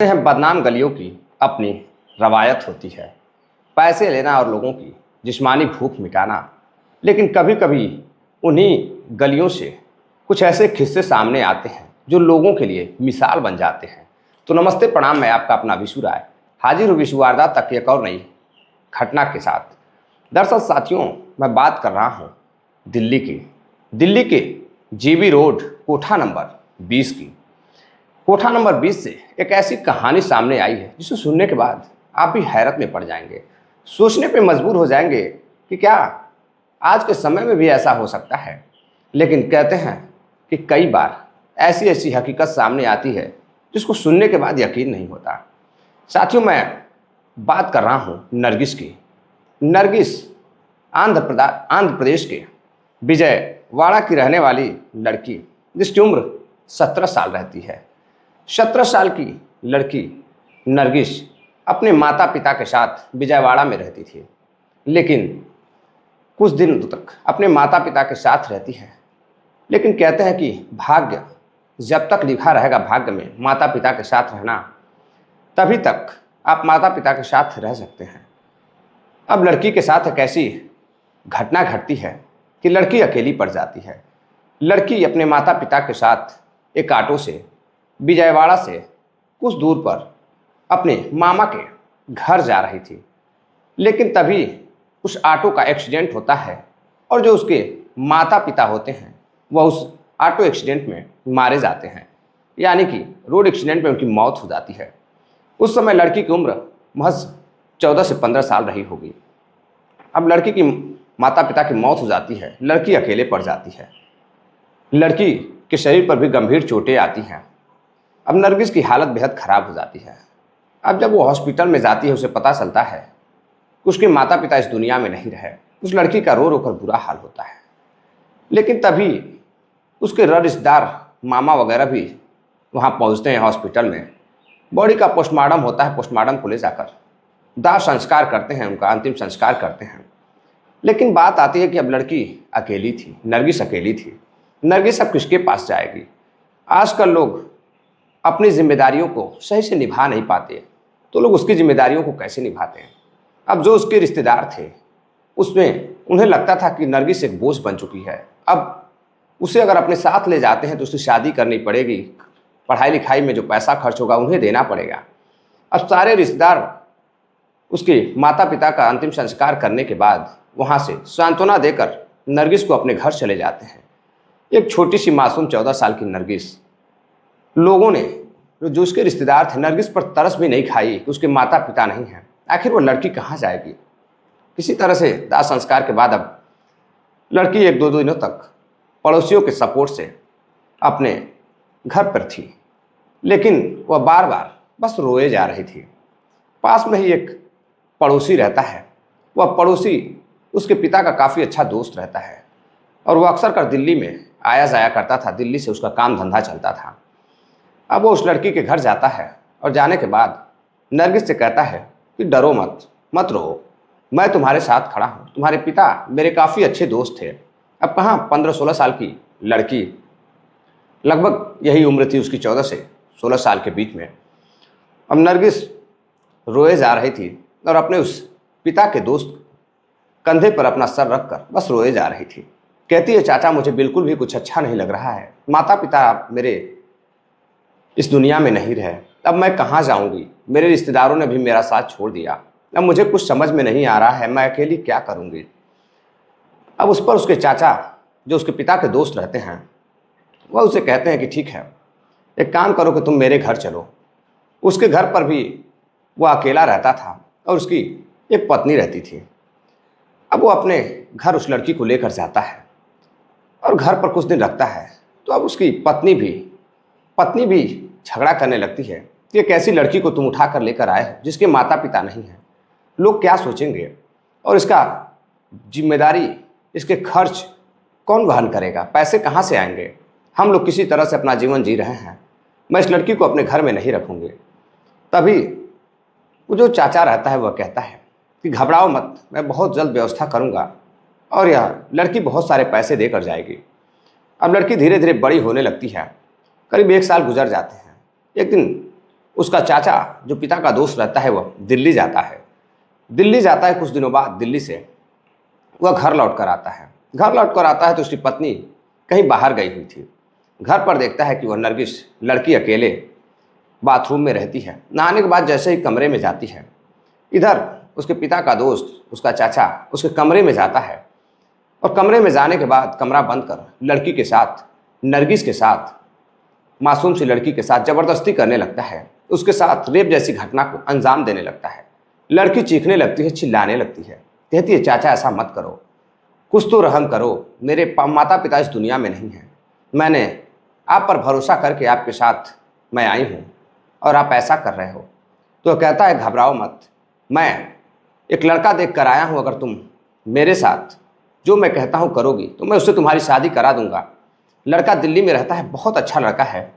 हैं बदनाम गलियों की अपनी रवायत होती है। पैसे लेना और लोगों की जिस्मानी भूख मिटाना। लेकिन कभी कभी उन्हीं गलियों से कुछ ऐसे किस्से सामने आते हैं जो लोगों के लिए मिसाल बन जाते हैं। तो नमस्ते प्रणाम, मैं आपका अपना विशु राय हाजिर हूँ विश्व वारदात तक एक और नई घटना के साथ। दरअसल साथियों, मैं बात कर रहा हूँ दिल्ली के जीबी रोड कोठा नंबर 20 की। कोठा नंबर 20 से एक ऐसी कहानी सामने आई है जिसे सुनने के बाद आप भी हैरत में पड़ जाएंगे, सोचने पे मजबूर हो जाएंगे कि क्या आज के समय में भी ऐसा हो सकता है। लेकिन कहते हैं कि कई बार ऐसी ऐसी हकीकत सामने आती है जिसको सुनने के बाद यकीन नहीं होता। साथियों, मैं बात कर रहा हूँ नरगिस की। नरगिस आंध्र प्रदेश के विजयवाड़ा की रहने वाली लड़की, जिसकी उम्र 17 साल रहती है। 17 साल की लड़की नरगिस अपने माता पिता के साथ विजयवाड़ा में रहती थी। लेकिन कुछ दिन तक अपने माता पिता के साथ रहती है। लेकिन कहते हैं कि भाग्य जब तक लिखा रहेगा भाग्य में माता पिता के साथ रहना, तभी तक आप माता पिता के साथ रह सकते हैं। अब लड़की के साथ एक ऐसी घटना घटती है कि लड़की अकेली पड़ जाती है। लड़की अपने माता पिता के साथ एक ऑटो से विजयवाड़ा से कुछ दूर पर अपने मामा के घर जा रही थी। लेकिन तभी उस ऑटो का एक्सीडेंट होता है और जो उसके माता पिता होते हैं वह उस ऑटो एक्सीडेंट में मारे जाते हैं, यानी कि रोड एक्सीडेंट में उनकी मौत हो जाती है। उस समय लड़की की उम्र महज 14 से 15 साल रही होगी। अब लड़की की माता पिता की मौत हो जाती है, लड़की अकेले पड़ जाती है। लड़की के शरीर पर भी गंभीर चोटें आती हैं। अब नरगिस की हालत बेहद ख़राब हो जाती है। अब जब वो हॉस्पिटल में जाती है, उसे पता चलता है कि उसके माता पिता इस दुनिया में नहीं रहे। उस लड़की का रो रो कर बुरा हाल होता है। लेकिन तभी उसके रिश्तेदार मामा वगैरह भी वहाँ पहुँचते हैं हॉस्पिटल में। बॉडी का पोस्टमार्टम होता है, पोस्टमार्टम को ले जाकर दाह संस्कार करते हैं, उनका अंतिम संस्कार करते हैं। लेकिन बात आती है कि अब लड़की अकेली थी, नरगिस अकेली थी। नरगिस अब किसके पास जाएगी? आजकल लोग अपनी जिम्मेदारियों को सही से निभा नहीं पाते, तो लोग उसकी जिम्मेदारियों को कैसे निभाते हैं? अब जो उसके रिश्तेदार थे उसमें उन्हें लगता था कि नरगिस एक बोझ बन चुकी है। अब उसे अगर अपने साथ ले जाते हैं तो उसकी शादी करनी पड़ेगी, पढ़ाई लिखाई में जो पैसा खर्च होगा उन्हें देना पड़ेगा। अब सारे रिश्तेदार उसके माता पिता का अंतिम संस्कार करने के बाद वहाँ से सांत्वना देकर नरगिस को अपने घर चले जाते हैं। एक छोटी सी मासूम 14 साल की नरगिस, लोगों ने जो उसके रिश्तेदार थे नरगिस पर तरस भी नहीं खाई कि उसके माता पिता नहीं हैं। आखिर वो लड़की कहाँ जाएगी? किसी तरह से दाह संस्कार के बाद अब लड़की 1-2 दिनों तक पड़ोसियों के सपोर्ट से अपने घर पर थी। लेकिन वह बार बार बस रोए जा रही थी। पास में ही एक पड़ोसी रहता है। वह पड़ोसी उसके पिता का काफ़ी अच्छा दोस्त रहता है और वह अक्सर कर दिल्ली में आया जाया करता था। दिल्ली से उसका काम धंधा चलता था। अब वो उस लड़की के घर जाता है और जाने के बाद नरगिस से कहता है कि डरो मत रो, मैं तुम्हारे साथ खड़ा हूँ। तुम्हारे पिता मेरे काफ़ी अच्छे दोस्त थे। अब कहाँ 15-16 साल की लड़की, लगभग यही उम्र थी उसकी, 14 से 16 साल के बीच में। अब नरगिस रोए जा रही थी और अपने उस पिता के दोस्त कंधे पर अपना सर रखकर बस रोए जा रही थी। कहती है, चाचा मुझे बिल्कुल भी कुछ अच्छा नहीं लग रहा है। माता पिता मेरे इस दुनिया में नहीं रहे। अब मैं कहाँ जाऊँगी? मेरे रिश्तेदारों ने भी मेरा साथ छोड़ दिया। अब मुझे कुछ समझ में नहीं आ रहा है, मैं अकेली क्या करूँगी? अब उस पर उसके चाचा, जो उसके पिता के दोस्त रहते हैं, वह उसे कहते हैं कि ठीक है, एक काम करो कि तुम मेरे घर चलो। उसके घर पर भी वह अकेला रहता था और उसकी एक पत्नी रहती थी। अब वो अपने घर उस लड़की को लेकर जाता है और घर पर कुछ दिन रखता है। तो अब उसकी पत्नी भी झगड़ा करने लगती है कि एक ऐसी लड़की को तुम उठा कर लेकर आए हो जिसके माता पिता नहीं हैं, लोग क्या सोचेंगे और इसका जिम्मेदारी, इसके खर्च कौन वहन करेगा? पैसे कहाँ से आएंगे? हम लोग किसी तरह से अपना जीवन जी रहे हैं, मैं इस लड़की को अपने घर में नहीं रखूँगी। तभी वो जो चाचा रहता है वह कहता है कि घबराओ मत, मैं बहुत जल्द व्यवस्था करूँगा और यह लड़की बहुत सारे पैसे देकर जाएगी। अब लड़की धीरे धीरे बड़ी होने लगती है। करीब 1 साल गुजर जाते हैं। एक दिन उसका चाचा जो पिता का दोस्त रहता है वह दिल्ली जाता है। कुछ दिनों बाद दिल्ली से वह घर लौट कर आता है। तो उसकी पत्नी कहीं बाहर गई हुई थी। घर पर देखता है कि वह नरगिस लड़की अकेले बाथरूम में रहती है। नहाने के बाद जैसे ही कमरे में जाती है, इधर उसके पिता का दोस्त उसका चाचा उसके कमरे में जाता है और कमरे में जाने के बाद कमरा बंद कर लड़की के साथ, नरगिस के साथ, मासूम सी लड़की के साथ ज़बरदस्ती करने लगता है। उसके साथ रेप जैसी घटना को अंजाम देने लगता है। लड़की चीखने लगती है, चिल्लाने लगती है, कहती है चाचा ऐसा मत करो, कुछ तो रहम करो, मेरे माता पिता इस दुनिया में नहीं हैं, मैंने आप पर भरोसा करके आपके साथ मैं आई हूँ और आप ऐसा कर रहे हो। तो कहता है घबराओ मत, मैं एक लड़का देख कर आया हूँ, अगर तुम मेरे साथ जो मैं कहता हूँ करोगी तो मैं उससे तुम्हारी शादी करा दूंगा। लड़का दिल्ली में रहता है, बहुत अच्छा लड़का है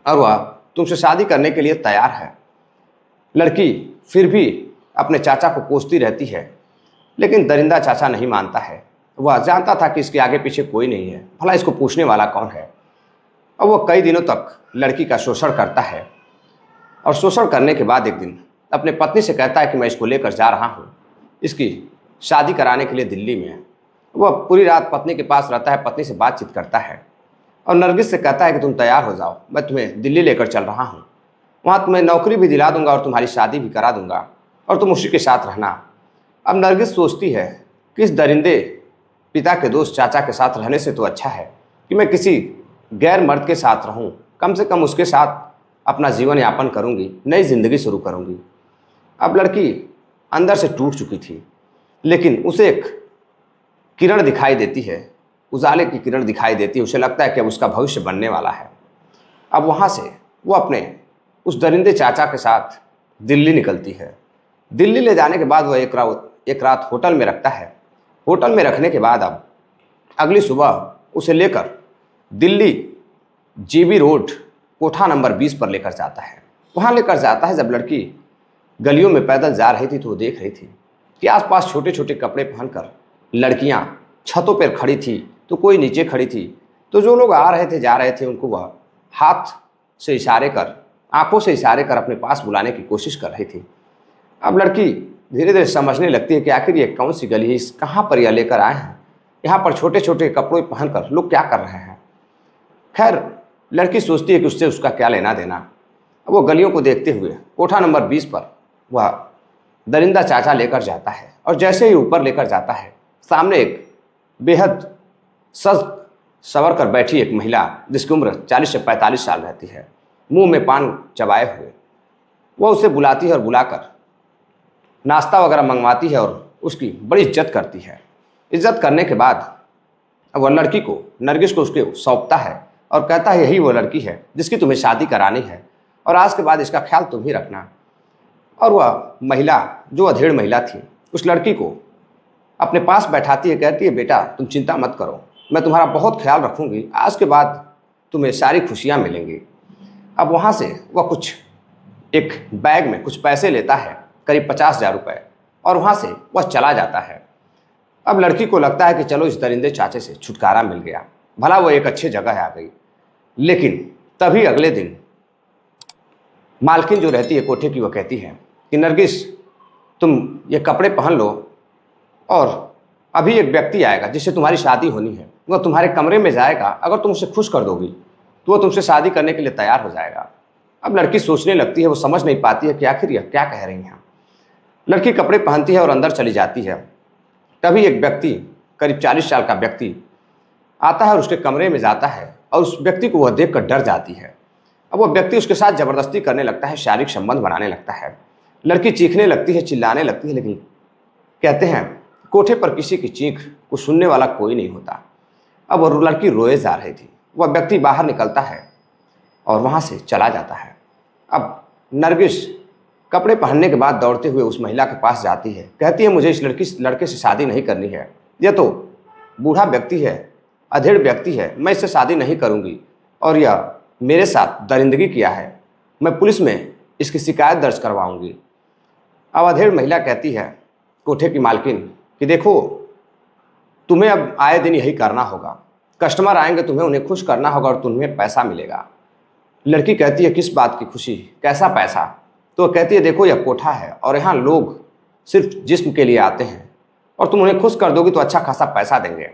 और वह तुमसे शादी करने के लिए तैयार है। लड़की फिर भी अपने चाचा को कोसती रहती है, लेकिन दरिंदा चाचा नहीं मानता है। वह जानता था कि इसके आगे पीछे कोई नहीं है, भला इसको पूछने वाला कौन है। और वह कई दिनों तक लड़की का शोषण करता है और शोषण करने के बाद एक दिन अपने पत्नी से कहता है कि मैं इसको लेकर जा रहा हूँ इसकी शादी कराने के लिए दिल्ली में। वह पूरी रात पत्नी के पास रहता है, पत्नी से बातचीत करता है और नरगिस से कहता है कि तुम तैयार हो जाओ, मैं तुम्हें दिल्ली लेकर चल रहा हूँ, वहाँ तुम्हें नौकरी भी दिला दूंगा और तुम्हारी शादी भी करा दूंगा और तुम उसी के साथ रहना। अब नरगिस सोचती है कि इस दरिंदे पिता के दोस्त चाचा के साथ रहने से तो अच्छा है कि मैं किसी गैर मर्द के साथ रहूं, कम से कम उसके साथ अपना जीवन यापन करूंगी, नई ज़िंदगी शुरू करूंगी। अब लड़की अंदर से टूट चुकी थी, लेकिन उसे एक किरण दिखाई देती है, उजाले की किरण दिखाई देती है। उसे लगता है कि अब उसका भविष्य बनने वाला है। अब वहाँ से वो अपने उस दरिंदे चाचा के साथ दिल्ली निकलती है। दिल्ली ले जाने के बाद वह एक रात होटल में रखता है। होटल में रखने के बाद अब अगली सुबह उसे लेकर दिल्ली जीबी रोड कोठा नंबर 20 पर लेकर जाता है। वहाँ लेकर जाता है। जब लड़की गलियों में पैदल जा रही थी तो वो देख रही थी कि आसपास छोटे छोटे कपड़े पहनकर लड़कियाँ छतों पर खड़ी थी, तो कोई नीचे खड़ी थी। तो जो लोग आ रहे थे जा रहे थे उनको वह हाथ से इशारे कर, आंखों से इशारे कर अपने पास बुलाने की कोशिश कर रही थी। अब लड़की धीरे धीरे समझने लगती है कि आखिर ये कौन सी गली है, कहाँ पर यह लेकर आए हैं, यहाँ पर छोटे छोटे कपड़े पहनकर लोग क्या कर रहे हैं। खैर लड़की सोचती है कि उससे उसका क्या लेना देना। अब वो गलियों को देखते हुए कोठा नंबर 20 पर वह दरिंदा चाचा लेकर जाता है और जैसे ही ऊपर लेकर जाता है, सामने एक बेहद सज सवर कर बैठी एक महिला जिसकी उम्र 40 से 45 साल रहती है, मुंह में पान चबाए हुए, वह उसे बुलाती है और बुलाकर नाश्ता वगैरह मंगवाती है और उसकी बड़ी इज्जत करती है। इज्जत करने के बाद वह लड़की को, नरगिस को उसके सौंपता है और कहता है यही वो लड़की है जिसकी तुम्हें शादी करानी है और आज के बाद इसका ख्याल तुम ही रखना। और वह महिला जो अधेड़ महिला थी उस लड़की को अपने पास बैठाती है, कहती है बेटा तुम चिंता मत करो, मैं तुम्हारा बहुत ख्याल रखूँगी, आज के बाद तुम्हें सारी खुशियाँ मिलेंगी। अब वहाँ से वह कुछ एक बैग में कुछ पैसे लेता है, करीब 50,000 रुपये, और वहाँ से वह चला जाता है। अब लड़की को लगता है कि चलो इस दरिंदे चाचे से छुटकारा मिल गया, भला वो एक अच्छे जगह आ गई। लेकिन तभी अगले दिन मालकिन जो रहती है कोठे की, वह कहती है कि नरगिस तुम ये कपड़े पहन लो और अभी एक व्यक्ति आएगा जिससे तुम्हारी शादी होनी है, वह तुम्हारे कमरे में जाएगा, अगर तुम उसे खुश कर दोगी तो वह तुमसे शादी करने के लिए तैयार हो जाएगा। अब लड़की सोचने लगती है, वो समझ नहीं पाती है कि आखिर यह क्या कह रही हैं। लड़की कपड़े पहनती है और अंदर चली जाती है। तभी एक व्यक्ति, करीब 40 साल का व्यक्ति आता है और उसके कमरे में जाता है और उस व्यक्ति को वह देखकर डर जाती है। अब वह व्यक्ति उसके साथ ज़बरदस्ती करने लगता है, शारीरिक संबंध बनाने लगता है। लड़की चीखने लगती है, चिल्लाने लगती है, लेकिन कहते हैं कोठे पर किसी की चीख को सुनने वाला कोई नहीं होता। अब वह लड़की रोए जा रही थी। वह व्यक्ति बाहर निकलता है और वहाँ से चला जाता है। अब नरगिस कपड़े पहनने के बाद दौड़ते हुए उस महिला के पास जाती है, कहती है मुझे इस लड़के से शादी नहीं करनी है, यह तो बूढ़ा व्यक्ति है, अधेड़ व्यक्ति है, मैं इससे शादी नहीं करूँगी और यह मेरे साथ दरिंदगी किया है, मैं पुलिस में इसकी शिकायत दर्ज करवाऊँगी। अब अधेड़ महिला कहती है कोठे की मालकिन कि देखो तुम्हें अब आए दिन यही करना होगा, कस्टमर आएंगे, तुम्हें उन्हें खुश करना होगा और तुम्हें पैसा मिलेगा। लड़की कहती है किस बात की खुशी, कैसा पैसा? तो वह कहती है देखो यह कोठा है और यहाँ लोग सिर्फ जिस्म के लिए आते हैं और तुम उन्हें खुश कर दोगी तो अच्छा खासा पैसा देंगे।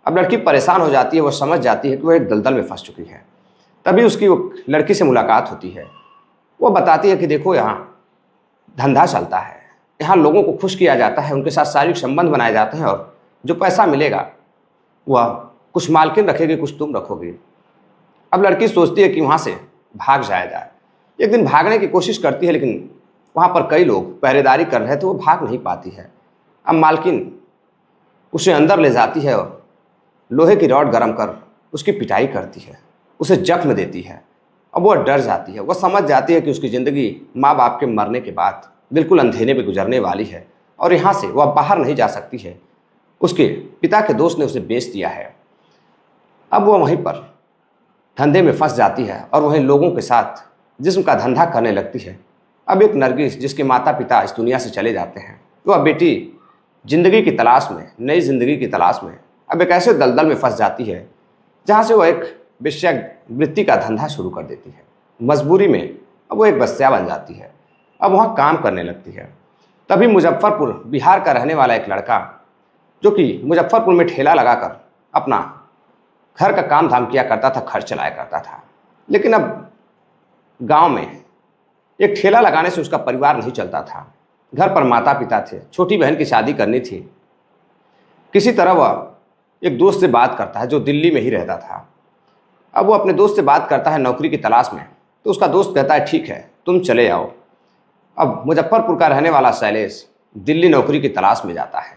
अब लड़की परेशान हो जाती है, वह समझ जाती है कि वह एक दलदल में फंस चुकी है। तभी उसकी वो लड़की से मुलाकात होती है। वो बताती है कि देखो यहाँ धंधा चलता है, यहाँ लोगों को खुश किया जाता है, उनके साथ शारीरिक संबंध बनाए जाते हैं और जो पैसा मिलेगा वह कुछ मालकिन रखेगी, कुछ तुम रखोगी। अब लड़की सोचती है कि वहाँ से भाग जाया जाए। एक दिन भागने की कोशिश करती है लेकिन वहाँ पर कई लोग पहरेदारी कर रहे थे, वो भाग नहीं पाती है। अब मालकिन उसे अंदर ले जाती है और लोहे की रॉड गर्म कर उसकी पिटाई करती है, उसे जख्म देती है। अब वह डर जाती है, वह समझ जाती है कि उसकी ज़िंदगी माँ बाप के मरने के बाद बिल्कुल अंधेरे में गुजरने वाली है और यहाँ से वह बाहर नहीं जा सकती है। उसके पिता के दोस्त ने उसे बेच दिया है। अब वह वहीं पर धंधे में फंस जाती है और वहीं लोगों के साथ जिस्म का धंधा करने लगती है। अब एक नरगिस जिसके माता पिता इस दुनिया से चले जाते हैं, वह बेटी ज़िंदगी की तलाश में, नई ज़िंदगी की तलाश में अब एक ऐसे दलदल में फंस जाती है जहाँ से वह एक वेश्यावृत्ति का धंधा शुरू कर देती है। मजबूरी में अब वो एक बस्या बन जाती है, अब वहाँ काम करने लगती है। तभी मुजफ्फरपुर बिहार का रहने वाला एक लड़का जो कि मुजफ्फरपुर में ठेला लगाकर अपना घर का काम धाम किया करता था, खर्च चलाया करता था। लेकिन अब गांव में एक ठेला लगाने से उसका परिवार नहीं चलता था। घर पर माता पिता थे, छोटी बहन की शादी करनी थी। किसी तरह वह एक दोस्त से बात करता है जो दिल्ली में ही रहता था। अब वो अपने दोस्त से बात करता है नौकरी की तलाश में, तो उसका दोस्त कहता है ठीक है तुम चले आओ। अब मुजफ्फरपुर का रहने वाला शैलेश दिल्ली नौकरी की तलाश में जाता है।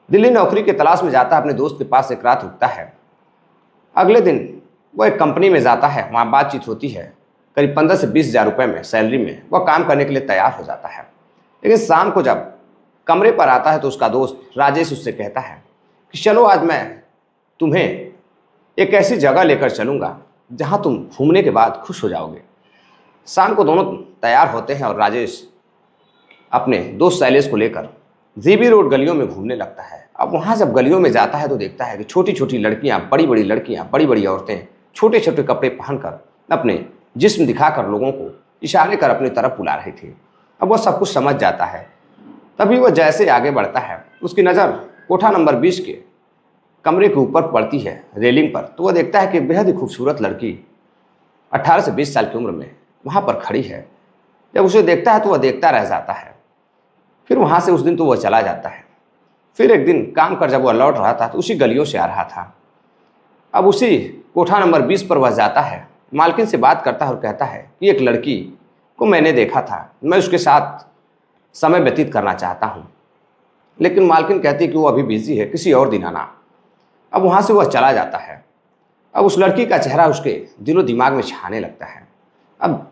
दिल्ली नौकरी की तलाश में जाता है, अपने दोस्त के पास एक रात रुकता है। अगले दिन वह एक कंपनी में जाता है, वहाँ बातचीत होती है। करीब 15 से 20 हज़ार रुपये में सैलरी में वह काम करने के लिए तैयार हो जाता है। लेकिन शाम को जब कमरे पर आता है तो उसका दोस्त राजेश उससे कहता है कि चलो आज मैं तुम्हें एक ऐसी जगह लेकर चलूँगा जहाँ तुम घूमने के बाद खुश हो जाओगे। शाम को दोनों तैयार होते हैं और राजेश अपने दोस्त शैलेश को लेकर जीबी रोड गलियों में घूमने लगता है। अब वहाँ जब गलियों में जाता है तो देखता है कि छोटी छोटी लड़कियाँ, बड़ी बड़ी लड़कियाँ, बड़ी बड़ी औरतें छोटे छोटे कपड़े पहनकर अपने जिस्म दिखाकर लोगों को इशारे कर अपनी तरफ बुला रही थी। अब वह सब कुछ समझ जाता है। तभी वह जैसे आगे बढ़ता है उसकी नज़र कोठा नंबर 20 के कमरे के ऊपर पड़ती है, रेलिंग पर। तो वह देखता है कि बेहद ही खूबसूरत लड़की 18 से 20 साल की उम्र में वहाँ पर खड़ी है। जब उसे देखता है तो वह देखता रह जाता है। फिर वहाँ से उस दिन तो वह चला जाता है। फिर एक दिन काम कर जब वह लौट रहा था तो उसी गलियों से आ रहा था। अब उसी कोठा नंबर 20 पर वह जाता है, मालकिन से बात करता है और कहता है कि एक लड़की को मैंने देखा था, मैं उसके साथ समय व्यतीत करना चाहता हूँ। लेकिन मालकिन कहती है कि वो अभी बिजी है, किसी और दिन आना। अब वहाँ से वह चला जाता है। अब उस लड़की का चेहरा उसके दिलो दिमाग में छाने लगता है। अब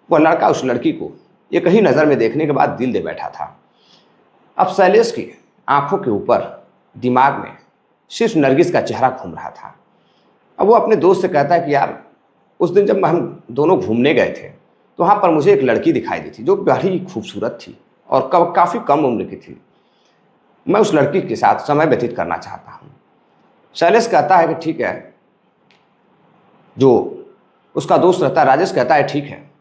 वह लड़का उस लड़की को एक ही नज़र में देखने के बाद दिल दे बैठा था। अब शैलेश की आंखों के ऊपर दिमाग में सिर्फ नरगिस का चेहरा घूम रहा था। अब वो अपने दोस्त से कहता है कि यार उस दिन जब हम दोनों घूमने गए थे तो वहाँ पर मुझे एक लड़की दिखाई दी थी जो बड़ी खूबसूरत थी और काफ़ी कम उम्र की थी। मैं उस लड़की के साथ समय व्यतीत करना चाहता हूँ। शैलेश कहता है कि ठीक है। जो उसका दोस्त रहता है राजेश कहता है ठीक है,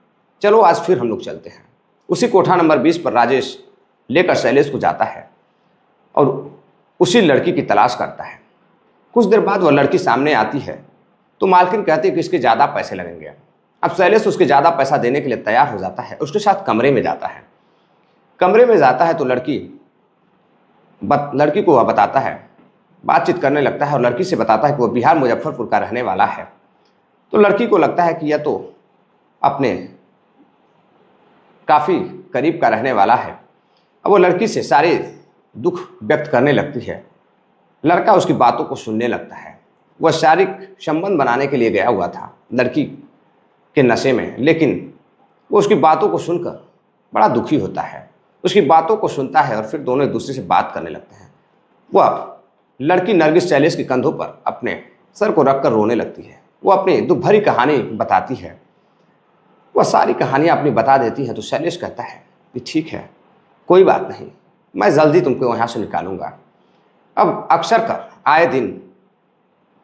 चलो आज फिर हम लोग चलते हैं। उसी कोठा नंबर 20 पर राजेश लेकर शैलेश को जाता है और उसी लड़की की तलाश करता है। कुछ देर बाद वह लड़की सामने आती है तो मालकिन कहती है कि इसके ज़्यादा पैसे लगेंगे। अब शैलेश उसके ज़्यादा पैसा देने के लिए तैयार हो जाता है, उसके साथ कमरे में जाता है। कमरे में जाता है तो लड़की को वह बताता है, बातचीत करने लगता है और लड़की से बताता है कि वह बिहार मुजफ्फरपुर का रहने वाला है। तो लड़की को लगता है कि यह तो अपने काफ़ी करीब का रहने वाला है। अब वो लड़की से सारे दुख व्यक्त करने लगती है। लड़का उसकी बातों को सुनने लगता है। वह शारीरिक संबंध बनाने के लिए गया हुआ था लड़की के नशे में, लेकिन वो उसकी बातों को सुनकर बड़ा दुखी होता है। उसकी बातों को सुनता है और फिर दोनों एक दूसरे से बात करने लगते हैं। वह लड़की नरगिस शैलेश के कंधों पर अपने सर को रखकर रोने लगती है। वो अपनी दुख भरी कहानी बताती है। वह सारी कहानियाँ अपनी बता देती हैं तो शैलेश कहता है कि ठीक है, कोई बात नहीं, मैं जल्दी तुमको यहाँ से निकालूंगा। अब अक्सर कर आए दिन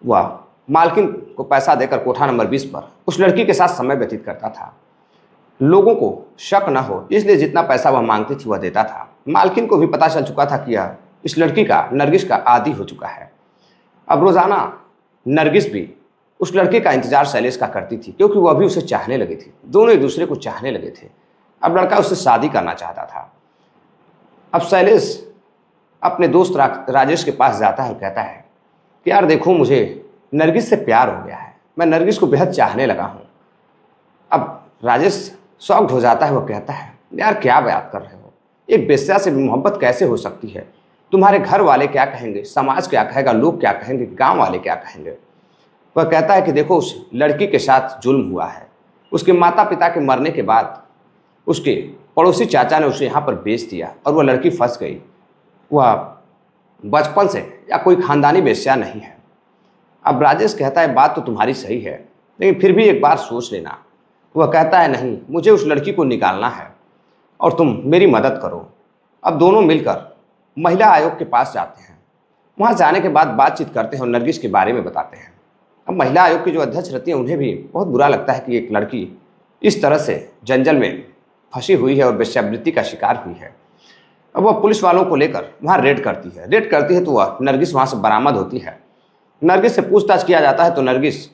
वह मालकिन को पैसा देकर कोठा नंबर 20 पर उस लड़की के साथ समय व्यतीत करता था। लोगों को शक न हो इसलिए जितना पैसा वह मांगती थी वह देता था। मालकिन को भी पता चल चुका था कि यह इस लड़की का, नरगिस का आदी हो चुका है। अब रोज़ाना नरगिस भी उस लड़के का इंतजार शैलेश का करती थी, क्योंकि वह भी उसे चाहने लगी थी। दोनों एक दूसरे को चाहने लगे थे। अब लड़का उससे शादी करना चाहता था। अब शैलेश अपने दोस्त राजेश के पास जाता है और कहता है कि यार देखो, मुझे नरगिस से प्यार हो गया है, मैं नरगिस को बेहद चाहने लगा हूँ। अब राजेश शॉक्ड हो जाता है। वह कहता है यार क्या बात कर रहे हो, एक बेश्या से मोहब्बत कैसे हो सकती है? तुम्हारे घर वाले क्या कहेंगे, समाज क्या कहेगा, लोग क्या कहेंगे, गांव वाले क्या कहेंगे? वह कहता है कि देखो, उस लड़की के साथ जुल्म हुआ है। उसके माता पिता के मरने के बाद उसके पड़ोसी चाचा ने उसे यहाँ पर बेच दिया और वह लड़की फंस गई। वह बचपन से या कोई खानदानी बेश्या नहीं है। अब राजेश कहता है बात तो तुम्हारी सही है, लेकिन फिर भी एक बार सोच लेना। वह कहता है नहीं, मुझे उस लड़की को निकालना है और तुम मेरी मदद करो। अब दोनों मिलकर महिला आयोग के पास जाते हैं। वहाँ जाने के बाद बातचीत करते हैं और नरगिस के बारे में बताते हैं। अब महिला आयोग की जो अध्यक्ष रहती हैं उन्हें भी बहुत बुरा लगता है कि एक लड़की इस तरह से जंजल में फंसी हुई है और वेश्यावृत्ति का शिकार हुई है। अब वह पुलिस वालों को लेकर वहाँ रेड करती है तो वह नरगिस वहाँ से बरामद होती है। नरगिस से पूछताछ किया जाता है तो नरगिस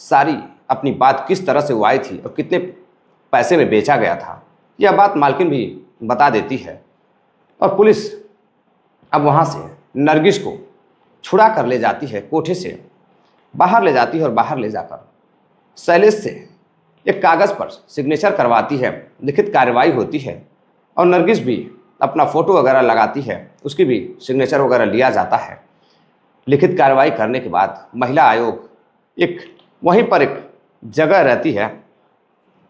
सारी अपनी बात, किस तरह से वो आई थी और कितने पैसे में बेचा गया था, यह बात मालकिन भी बता देती है। और पुलिस अब वहाँ से नरगिस को छुड़ा कर ले जाती है, कोठे से बाहर ले जाती है और बाहर ले जाकर शैलेश से एक कागज़ पर सिग्नेचर करवाती है। लिखित कार्रवाई होती है और नरगिस भी अपना फ़ोटो वगैरह लगाती है, उसकी भी सिग्नेचर वगैरह लिया जाता है। लिखित कार्रवाई करने के बाद महिला आयोग वहीं पर एक जगह रहती है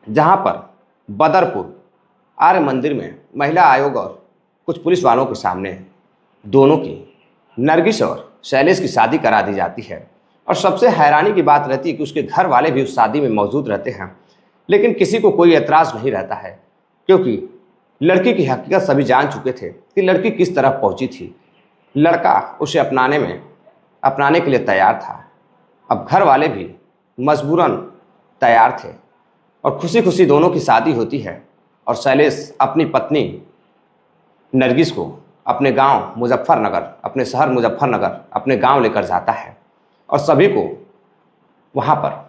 जहां पर बदरपुर आर्य मंदिर में महिला आयोग और कुछ पुलिस वालों के सामने दोनों की, नरगिस और शैलेश की शादी करा दी जाती है। और सबसे हैरानी की बात रहती है कि उसके घर वाले भी उस शादी में मौजूद रहते हैं, लेकिन किसी को कोई एतराज़ नहीं रहता है, क्योंकि लड़की की हकीकत सभी जान चुके थे कि लड़की किस तरह पहुंची थी। लड़का उसे अपनाने के लिए तैयार था। अब घर वाले भी मजबूरन तैयार थे और खुशी खुशी दोनों की शादी होती है। और शैलेश अपनी पत्नी नरगिस को अपने गांव मुजफ्फरनगर, अपने शहर मुजफ्फरनगर, अपने गांव लेकर जाता है और सभी को वहां पर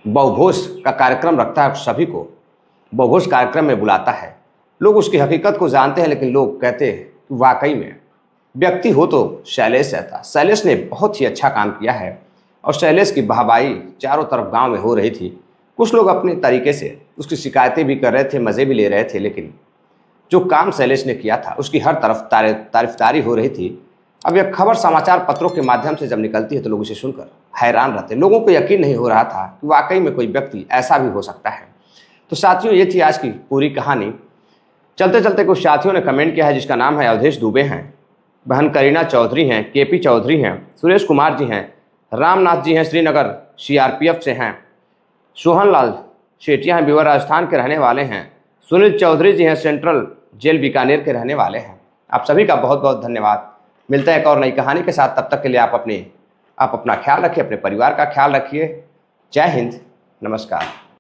बहुभोज का कार्यक्रम रखता है। सभी को बहुभोज कार्यक्रम में बुलाता है। लोग उसकी हकीकत को जानते हैं, लेकिन लोग कहते हैं कि वाकई में व्यक्ति हो तो शैलेश रहता। शैलेश ने बहुत ही अच्छा काम किया है और शैलेश की वाहवाही चारों तरफ गांव में हो रही थी। कुछ लोग अपने तरीके से उसकी शिकायतें भी कर रहे थे, मज़े भी ले रहे थे, लेकिन जो काम शैलेश ने किया था उसकी हर तरफ तारीफदारी हो रही थी। अब यह खबर समाचार पत्रों के माध्यम से जब निकलती है तो लोग इसे सुनकर हैरान रहते। लोगों को यकीन नहीं हो रहा था कि वाकई में कोई व्यक्ति ऐसा भी हो सकता है। तो साथियों, ये थी आज की पूरी कहानी। चलते चलते कुछ साथियों ने कमेंट किया है, जिसका नाम है अवधेश दुबे हैं, बहन करीना चौधरी हैं, केपी चौधरी हैं, सुरेश कुमार जी हैं, रामनाथ जी हैं, श्रीनगर सीआरपीएफ से हैं, सोहन लाल शेटिया हैं, बिवर राजस्थान के रहने वाले हैं, सुनील चौधरी जी हैं, सेंट्रल जेल बीकानेर के रहने वाले हैं। आप सभी का बहुत बहुत धन्यवाद। मिलते हैं एक और नई कहानी के साथ। तब तक के लिए आप अपना ख्याल रखिए, अपने परिवार का ख्याल रखिए। जय हिंद, नमस्कार।